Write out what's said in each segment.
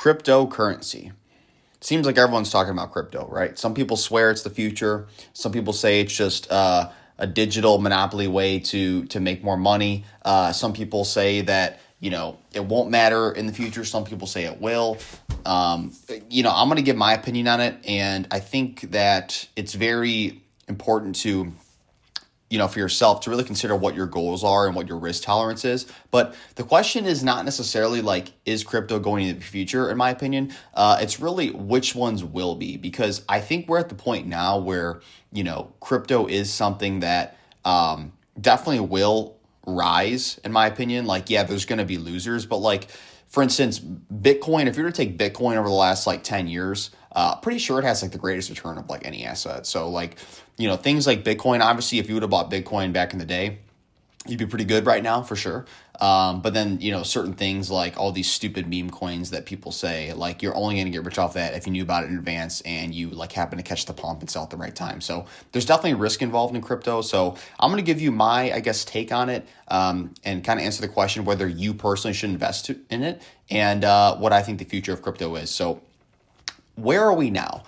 Cryptocurrency. Seems like everyone's talking about crypto, right? Some people swear it's the future. Some people say it's just a digital monopoly way to make more money. Some people say that, it won't matter in the future. Some people say it will. I'm going to give my opinion on it. And I think that it's very important to, for yourself to really consider what your goals are and what your risk tolerance is. But the question is not necessarily like, is crypto going into the future, in my opinion? It's really which ones will be, because I think we're at the point now where, crypto is something that definitely will rise, in my opinion. Like, yeah, there's going to be losers, but like, for instance, Bitcoin, if you were to take Bitcoin over the last 10 years, pretty sure it has the greatest return of any asset. So things like Bitcoin, obviously, if you would have bought Bitcoin back in the day, you'd be pretty good right now for sure. But then, certain things like all these stupid meme coins that people say, you're only going to get rich off that if you knew about it in advance and you happen to catch the pump and sell at the right time. So there's definitely risk involved in crypto. So I'm going to give you my, take on it and kind of answer the question whether you personally should invest in it and what I think the future of crypto is. So where are we now?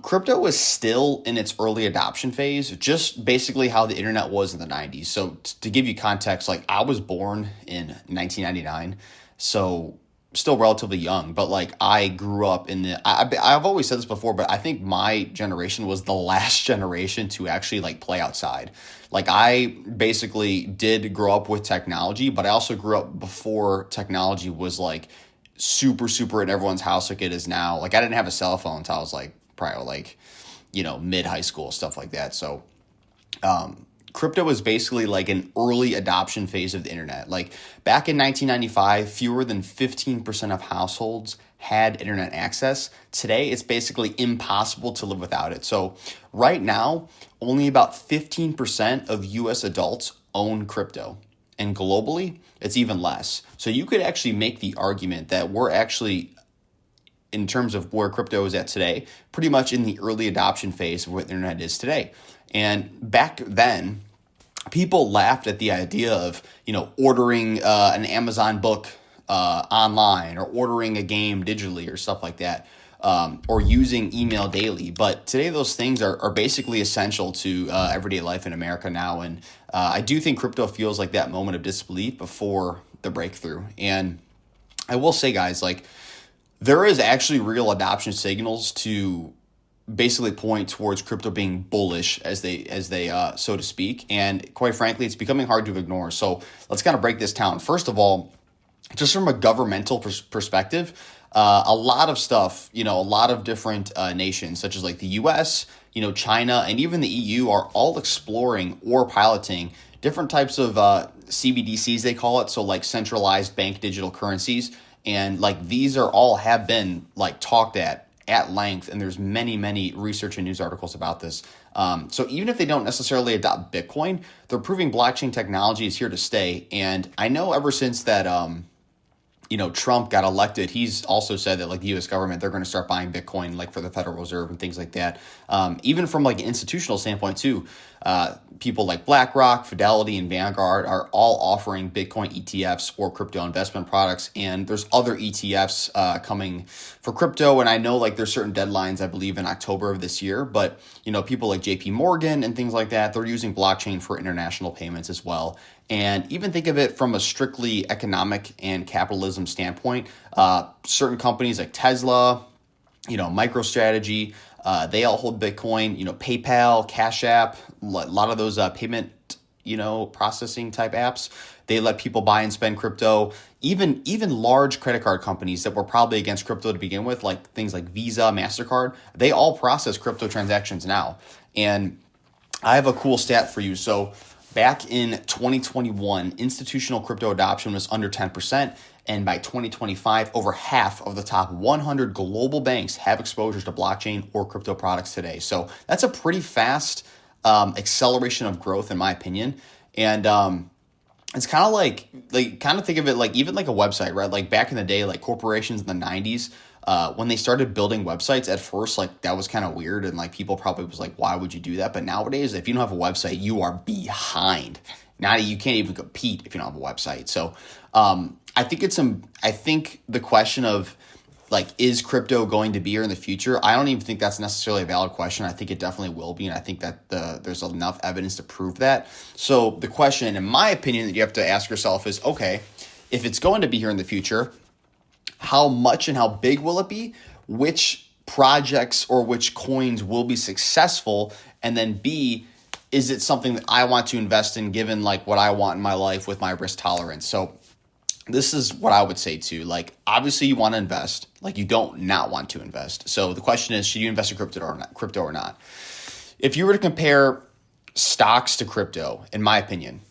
Crypto is still in its early adoption phase, just basically how the internet was in the 90s. So to give you context, I was born in 1999, so still relatively young, but I grew up in I've always said this before, but I think my generation was the last generation to actually play outside. I basically did grow up with technology, but I also grew up before technology was super in everyone's house like it is now. I didn't have a cell phone until I was probably mid high school, stuff like that. So crypto was basically an early adoption phase of the internet. Back in 1995, fewer than 15% of households had internet access. Today, it's basically impossible to live without it. So right now, only about 15% of US adults own crypto. And globally, it's even less. So you could actually make the argument that we're actually, in terms of where crypto is at today, pretty much in the early adoption phase of what the internet is today. And back then, people laughed at the idea of, ordering an Amazon book online or ordering a game digitally or stuff like that, or using email daily. But today, those things are basically essential to everyday life in America now. And I do think crypto feels like that moment of disbelief before the breakthrough. And I will say, guys, there is actually real adoption signals to basically point towards crypto being bullish as they so to speak. And quite frankly, it's becoming hard to ignore. So let's kind of break this down. First of all, just from a governmental perspective, a lot of stuff, a lot of different nations such as the US, China, and even the EU are all exploring or piloting different types of CBDCs, they call it. So centralized bank digital currencies. And these are all have been talked at length. And there's many research and news articles about this. So even if they don't necessarily adopt Bitcoin, they're proving blockchain technology is here to stay. And I know ever since that, Trump got elected, he's also said that the U.S. government, they're going to start buying Bitcoin for the Federal Reserve and things like that. Even from an institutional standpoint too, people like BlackRock, Fidelity, and Vanguard are all offering Bitcoin ETFs or crypto investment products. And there's other ETFs coming for crypto. And I know there's certain deadlines, I believe in October of this year, but people like JP Morgan and things like that, they're using blockchain for international payments as well. And even think of it from a strictly economic and capitalism standpoint. Certain companies like Tesla, MicroStrategy, they all hold Bitcoin. PayPal, Cash App, a lot of those payment, processing type apps, they let people buy and spend crypto. Even large credit card companies that were probably against crypto to begin with, things like Visa, MasterCard, they all process crypto transactions now. And I have a cool stat for you. So back in 2021, institutional crypto adoption was under 10%. And by 2025, over half of the top 100 global banks have exposure to blockchain or crypto products today. So that's a pretty fast acceleration of growth, in my opinion. And it's kind of kind of think of it even a website, right? Back in the day, corporations in the 90s, when they started building websites at first, that was kind of weird. And people probably was why would you do that? But nowadays, if you don't have a website, you are behind. Now you can't even compete if you don't have a website. So I think the question of like, is crypto going to be here in the future? I don't even think that's necessarily a valid question. I think it definitely will be, and I think that there's enough evidence to prove that. So the question, in my opinion, that you have to ask yourself is, okay, if it's going to be here in the future, how much and how big will it be? Which projects or which coins will be successful? And then B, is it something that I want to invest in given like what I want in my life with my risk tolerance? So this is what I would say too. Like, obviously you want to invest, like you don't not want to invest. So the question is, should you invest in crypto or not? If you were to compare stocks to crypto, in my opinion,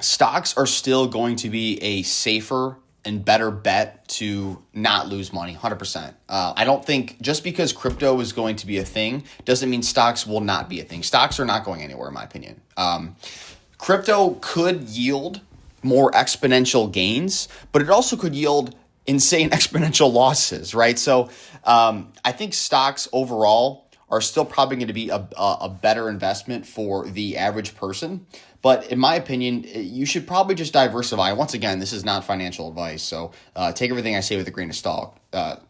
stocks are still going to be a safer and better bet to not lose money, 100%. I don't think just because crypto is going to be a thing doesn't mean stocks will not be a thing. Stocks are not going anywhere, in my opinion. Crypto could yield more exponential gains, but it also could yield insane exponential losses, right? So I think stocks overall are still probably going to be a better investment for the average person. But in my opinion, you should probably just diversify. Once again, this is not financial advice, so take everything I say with a grain of salt. But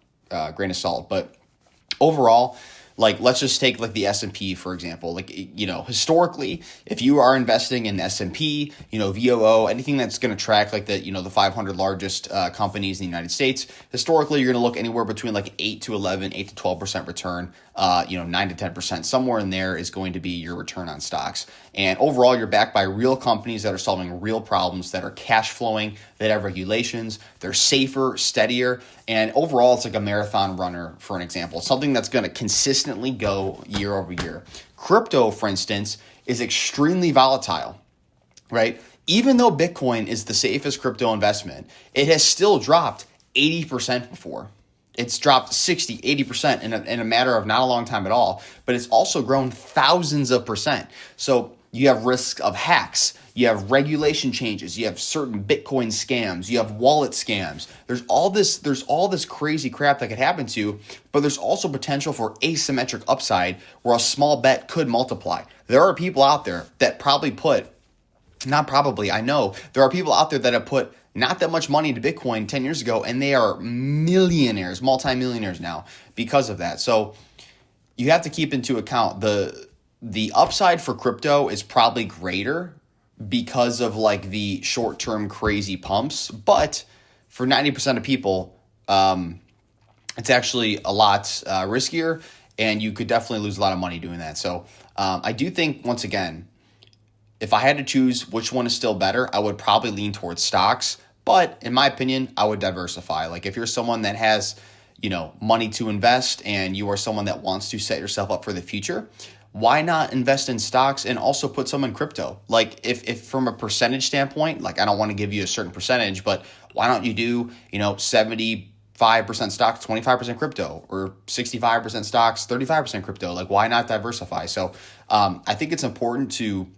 overall, like, let's just take like the S&P, for example. Like, you know, historically, if you are investing in S&P, you know, VOO, anything that's going to track like the, you know, the 500 largest companies in the United States, historically, you're going to look anywhere between like 8 to 12% return, 9 to 10%. Somewhere in there is going to be your return on stocks. And overall, you're backed by real companies that are solving real problems, that are cash flowing, that have regulations, they're safer, steadier, and overall, it's like a marathon runner, for an example, something that's going to consistently go year over year. Crypto, for instance, is extremely volatile, right? Even though Bitcoin is the safest crypto investment, it has still dropped 80% before. It's dropped 60, 80% in a matter of not a long time at all, but it's also grown thousands of percent. So you have risk of hacks, you have regulation changes, you have certain Bitcoin scams, you have wallet scams. There's all this crazy crap that could happen to you, but there's also potential for asymmetric upside where a small bet could multiply. There are people out there that I know there are people out there that have put not that much money into Bitcoin 10 years ago, and they are millionaires, multimillionaires now because of that. So you have to keep into account the upside for crypto is probably greater because of like the short-term crazy pumps, but for 90% of people, it's actually a lot riskier, and you could definitely lose a lot of money doing that. So I do think, once again, if I had to choose which one is still better, I would probably lean towards stocks. But in my opinion, I would diversify. Like, if you're someone that has, money to invest, and you are someone that wants to set yourself up for the future, why not invest in stocks and also put some in crypto? Like, if from a percentage standpoint, like, I don't want to give you a certain percentage, but why don't you do, 75% stocks, 25% crypto, or 65% stocks, 35% crypto? Like, why not diversify? So I think it's important to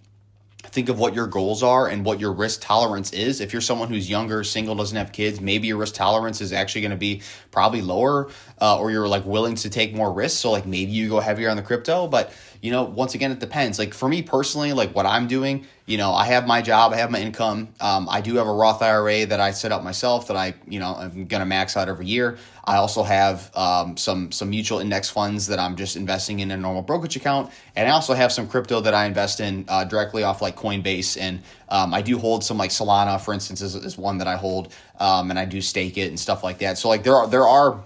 think of what your goals are and what your risk tolerance is. If you're someone who's younger, single, doesn't have kids, maybe your risk tolerance is actually going to be probably lower, or you're like willing to take more risks. So like maybe you go heavier on the crypto, but once again, it depends. Like for me personally, like what I'm doing, I have my job, I have my income. I do have a Roth IRA that I set up myself that I'm going to max out every year. I also have some mutual index funds that I'm just investing in a normal brokerage account. And I also have some crypto that I invest in directly off like Coinbase. And I do hold some like Solana, for instance, is one that I hold, and I do stake it and stuff like that. So like there are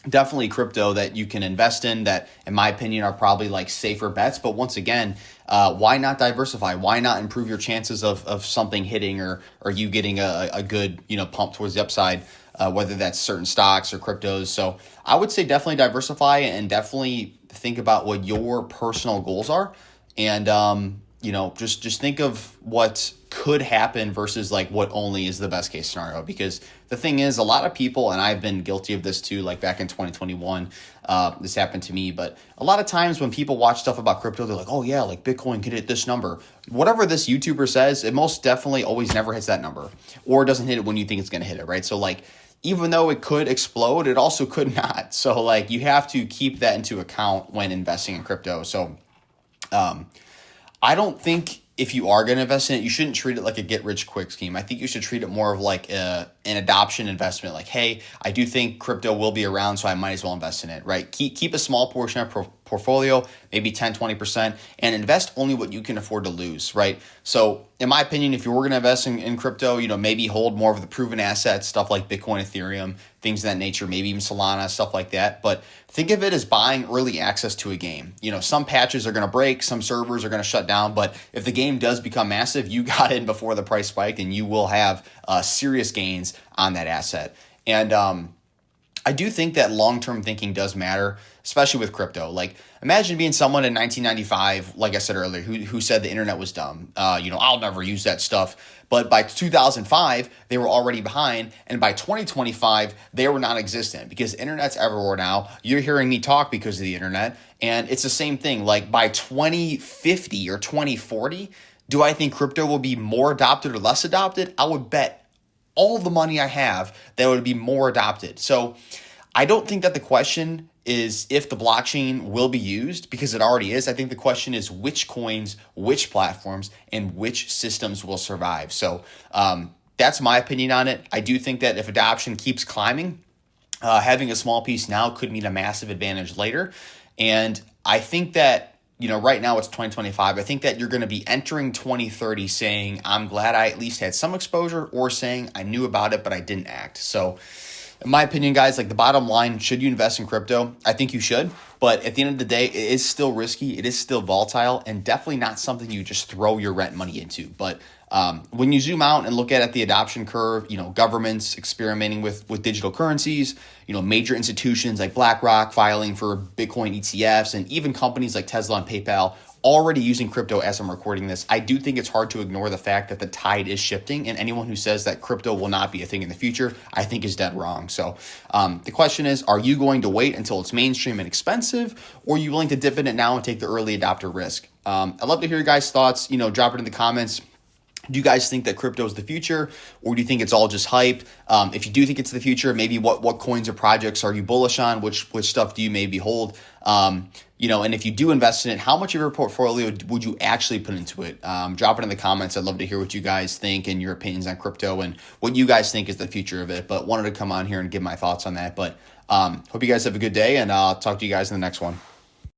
definitely crypto that you can invest in that, in my opinion, are probably like safer bets. But once again, why not diversify? Why not improve your chances of something hitting or you getting a good pump towards the upside, whether that's certain stocks or cryptos? So I would say definitely diversify and definitely think about what your personal goals are, and just think of what could happen versus like what only is the best case scenario. Because the thing is, a lot of people, and I've been guilty of this too, like back in 2021, this happened to me. But a lot of times when people watch stuff about crypto, they're like, oh yeah, like Bitcoin could hit this number. Whatever this YouTuber says, it most definitely always never hits that number, or doesn't hit it when you think it's going to hit it, right? So like, even though it could explode, it also could not. So like, you have to keep that into account when investing in crypto. So I don't think if you are going to invest in it, you shouldn't treat it like a get rich quick scheme. I think you should treat it more of like an adoption investment. Like, hey, I do think crypto will be around, so I might as well invest in it, right? Keep a small portion of portfolio, maybe 10, 20%, and invest only what you can afford to lose, right? So in my opinion, if you were going to invest in crypto, maybe hold more of the proven assets, stuff like Bitcoin, Ethereum, things of that nature, maybe even Solana, stuff like that. But think of it as buying early access to a game. Some patches are going to break, some servers are going to shut down, but if the game does become massive, you got in before the price spiked and you will have serious gains on that asset. And I do think that long-term thinking does matter, especially with crypto. Like, imagine being someone in 1995, like I said earlier, who said the internet was dumb. I'll never use that stuff. But by 2005, they were already behind. And by 2025, they were non-existent because the internet's everywhere now. You're hearing me talk because of the internet. And it's the same thing. Like, by 2050 or 2040, do I think crypto will be more adopted or less adopted? I would bet all the money I have that would be more adopted. So I don't think that the question is if the blockchain will be used, because it already is. I think the question is which coins, which platforms, and which systems will survive. So that's my opinion on it. I do think that if adoption keeps climbing, having a small piece now could mean a massive advantage later. And I think that right now it's 2025. I think that you're going to be entering 2030 saying, I'm glad I at least had some exposure, or saying I knew about it, but I didn't act. So in my opinion, guys, like the bottom line, should you invest in crypto? I think you should. But at the end of the day, it is still risky. It is still volatile, and definitely not something you just throw your rent money into. But when you zoom out and look at the adoption curve, governments experimenting with digital currencies, major institutions like BlackRock filing for Bitcoin ETFs, and even companies like Tesla and PayPal already using crypto as I'm recording this, I do think it's hard to ignore the fact that the tide is shifting, and anyone who says that crypto will not be a thing in the future, I think is dead wrong. So the question is, are you going to wait until it's mainstream and expensive, or are you willing to dip in it now and take the early adopter risk? I'd love to hear your guys' thoughts. Drop it in the comments. Do you guys think that crypto is the future, or do you think it's all just hype? If you do think it's the future, maybe what coins or projects are you bullish on? Which stuff do you maybe hold? And if you do invest in it, how much of your portfolio would you actually put into it? Drop it in the comments. I'd love to hear what you guys think and your opinions on crypto and what you guys think is the future of it. But wanted to come on here and give my thoughts on that. But hope you guys have a good day, and I'll talk to you guys in the next one.